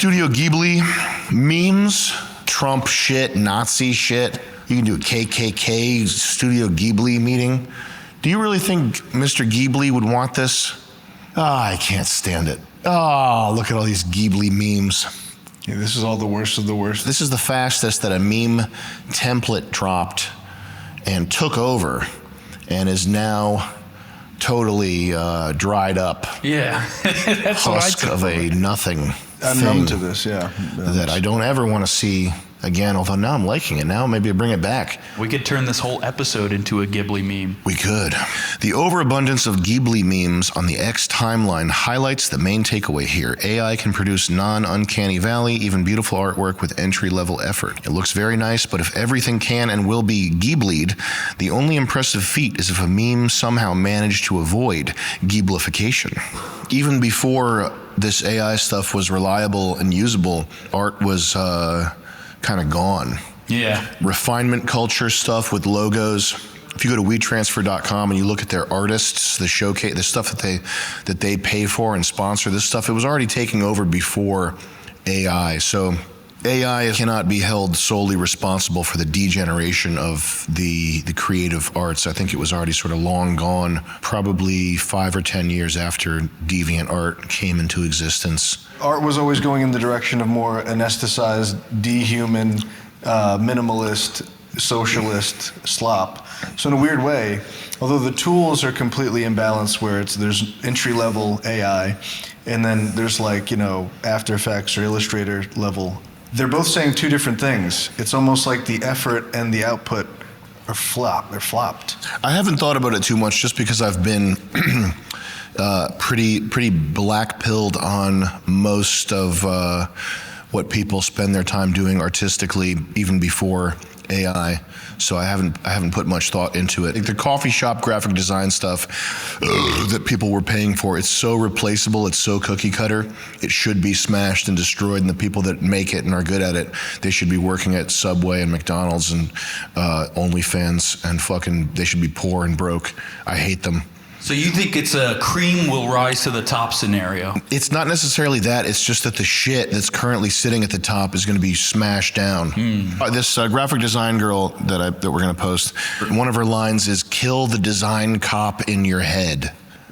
Studio Ghibli memes, Trump shit, Nazi shit. You can do a KKK Studio Ghibli meeting. Do you really think Mr. Ghibli would want this? I can't stand it. Look at all these Ghibli memes. Yeah, this is all the worst of the worst. This is the fastest that a meme template dropped and took over and is now totally dried up. Yeah, that's what I Husk took of a nothing I'm thing numb to this, yeah. that I don't ever want to see again, although now I'm liking it. Now maybe I bring it back. We could turn this whole episode into a Ghibli meme. We could. The overabundance of Ghibli memes on the X timeline highlights the main takeaway here. AI can produce non-uncanny valley, even beautiful artwork with entry-level effort. It looks very nice, but if everything can and will be Ghibli'd, the only impressive feat is if a meme somehow managed to avoid Ghiblification. Even before this AI stuff was reliable and usable, art was kind of gone. Yeah. Refinement culture stuff with logos. If you go to WeTransfer.com and you look at their artists, the showcase, the stuff that they pay for and sponsor, this stuff, it was already taking over before AI. So AI cannot be held solely responsible for the degeneration of the creative arts. I think it was already sort of long gone, probably 5 or 10 years after deviant art came into existence. Art was always going in the direction of more anesthetized, dehuman, minimalist, socialist slop. So in a weird way, although the tools are completely imbalanced where there's entry-level AI, and then there's After Effects or Illustrator level, they're both saying two different things. It's almost like the effort and the output are They're flopped. I haven't thought about it too much just because I've been pretty black-pilled on most of what people spend their time doing artistically, even before AI. So I haven't put much thought into it. Like the coffee shop graphic design stuff that people were paying for, it's so replaceable, it's so cookie cutter, it should be smashed and destroyed, and the people that make it and are good at it, they should be working at Subway and McDonald's and OnlyFans, and they should be poor and broke. I hate them. So you think it's a cream will rise to the top scenario? It's not necessarily that. It's just that the shit that's currently sitting at the top is going to be smashed down. This graphic design girl that we're going to post, one of her lines is "Kill the design cop in your head."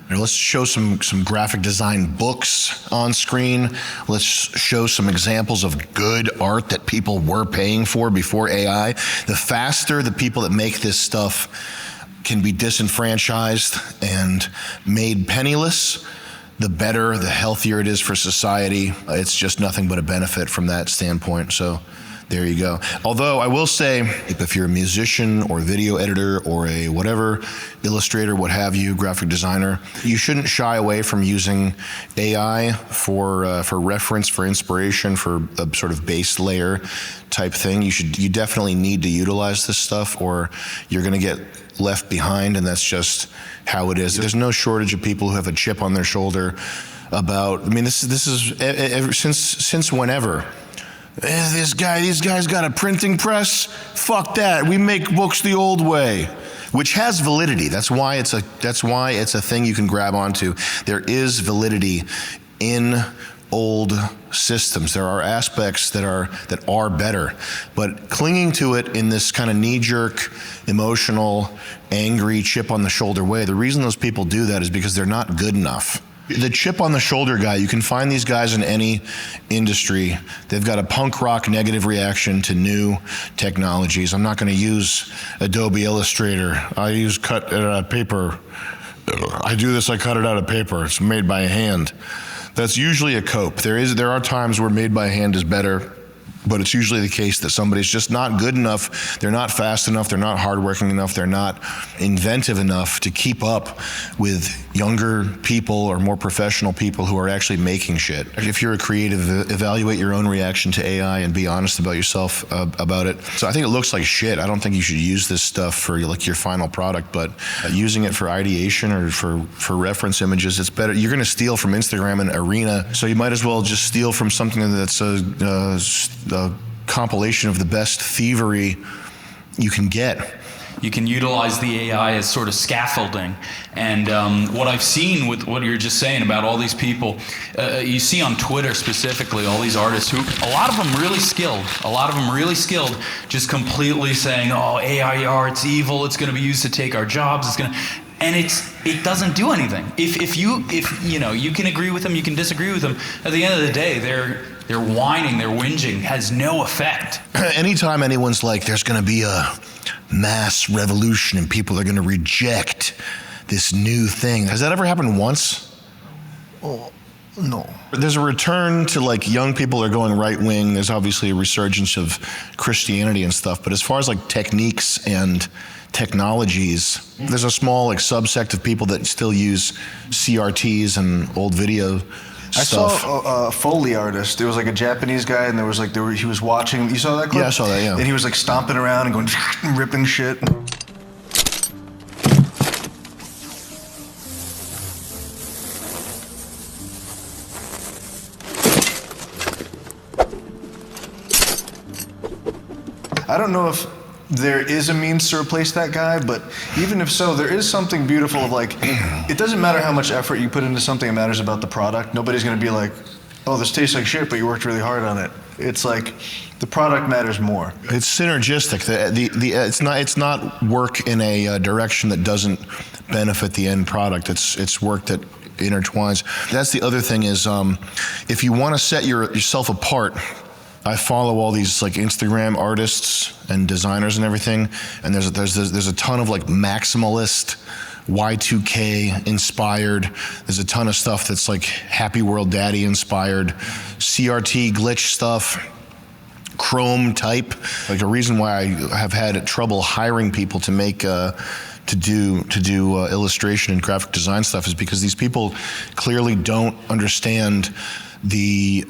Let's show some graphic design books on screen. Let's show some examples of good art that people were paying for before AI. The faster the people that make this stuff can be disenfranchised and made penniless, the better, the healthier it is for society. It's just nothing but a benefit from that standpoint. So there you go. Although I will say, if you're a musician or a video editor or a whatever, illustrator, what have you, graphic designer, you shouldn't shy away from using AI for reference, for inspiration, for a sort of base layer type thing. You definitely need to utilize this stuff, or you're going to get left behind, and that's just how it is. There's no shortage of people who have a chip on their shoulder about. I mean, this is ever since whenever. These guys got a printing press. Fuck that. We make books the old way, which has validity. That's why it's a thing you can grab onto. There is validity in old systems. There are aspects that are better, but clinging to it in this kind of knee-jerk, emotional, angry, chip on the shoulder way, the reason those people do that is because they're not good enough. The chip on the shoulder guy, you can find these guys in any industry. They've got a punk rock negative reaction to new technologies. I'm not going to use Adobe Illustrator. I use cut it out of paper. I do this, I cut it out of paper. It's made by hand. That's usually a cope. There are times where made by hand is better, but it's usually the case that somebody's just not good enough, they're not fast enough, they're not hardworking enough, they're not inventive enough to keep up with younger people or more professional people who are actually making shit. If you're a creative, evaluate your own reaction to AI and be honest about yourself about it. So I think it looks like shit. I don't think you should use this stuff for like your final product, but using it for ideation or for reference images, it's better. You're gonna steal from Instagram and Arena, so you might as well just steal from something that's a compilation of the best thievery you can get. You can utilize the AI as sort of scaffolding. And what I've seen with what you're just saying about all these people, you see on Twitter specifically, all these artists who, a lot of them really skilled, just completely saying, oh, AI art's evil, it's going to be used to take our jobs, and it doesn't do anything. If you know, you can agree with them, you can disagree with them. At the end of the day, they're whining, they're whinging, has no effect. Anytime anyone's like, there's going to be a mass revolution and people are going to reject this new thing, has that ever happened once? Oh, no. There's a return to, like, young people are going right wing. There's obviously a resurgence of Christianity and stuff, but as far as like techniques and technologies, there's a small like subsect of people that still use CRTs and old video I stuff. saw a Foley artist. There was like a Japanese guy, and he was watching. You saw that clip? Yeah, I saw that, yeah. And he was like stomping around and going, ripping shit. I don't know if there is a means to replace that guy, but even if so, there is something beautiful of like, it doesn't matter how much effort you put into something, it matters about the product. Nobody's gonna be like, oh, this tastes like shit, but you worked really hard on it. It's like, the product matters more. It's synergistic. It's not work in a direction that doesn't benefit the end product. It's work that intertwines. That's the other thing is, if you want to set yourself apart, I follow all these like Instagram artists and designers and everything, and there's a ton of like maximalist, Y2K inspired. There's a ton of stuff that's like Happy World Daddy inspired, CRT glitch stuff, Chrome type. Like a reason why I have had trouble hiring people to make to do illustration and graphic design stuff is because these people clearly don't understand the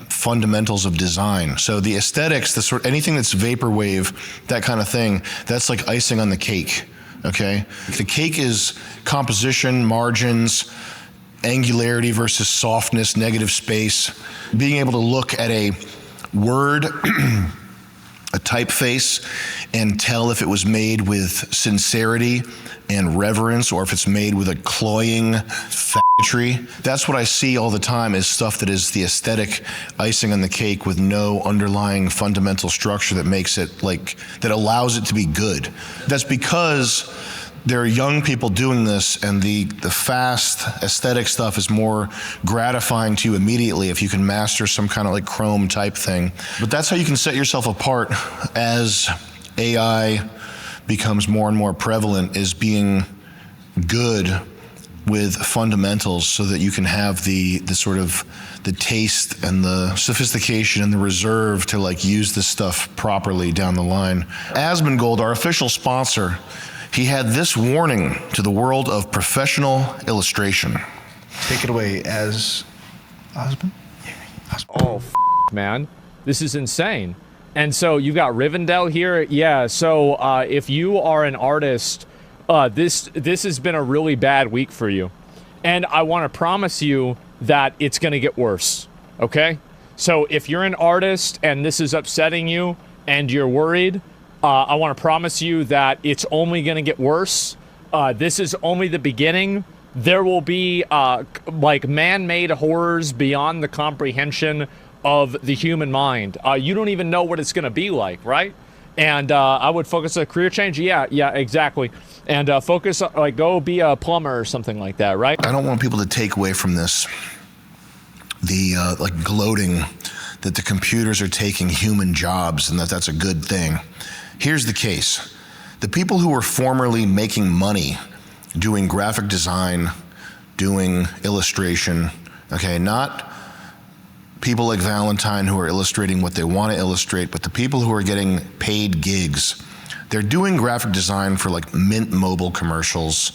fundamentals of design. So the aesthetics, anything that's vaporwave, that kind of thing, that's like icing on the cake. Okay, the cake is composition, margins, angularity versus softness, negative space. Being able to look at a word, a typeface, and tell if it was made with sincerity and reverence or if it's made with a cloying faggotry. That's what I see all the time is stuff that is the aesthetic icing on the cake with no underlying fundamental structure that makes it like, that allows it to be good. That's because there are young people doing this, and the fast aesthetic stuff is more gratifying to you immediately if you can master some kind of like Chrome type thing. But that's how you can set yourself apart as AI becomes more and more prevalent, is being good with fundamentals so that you can have the sort of the taste and the sophistication and the reserve to like use this stuff properly down the line. Asmongold, our official sponsor, he had this warning to the world of professional illustration. Take it away, Osmond. Oh, man, this is insane. And so you've got Rivendell here. Yeah, so if you are an artist, this has been a really bad week for you. And I want to promise you that it's going to get worse, okay? So if you're an artist and this is upsetting you and you're worried, I want to promise you that it's only going to get worse. This is only the beginning. There will be like man-made horrors beyond the comprehension of the human mind. You don't even know what it's going to be like, right? And I would focus on a career change. Yeah, exactly. And focus, like, go be a plumber or something like that, right? I don't want people to take away from this the like gloating that the computers are taking human jobs and that's a good thing. Here's the case. The people who were formerly making money doing graphic design, doing illustration, okay, not people like Valentine who are illustrating what they want to illustrate, but the people who are getting paid gigs. They're doing graphic design for like Mint Mobile commercials,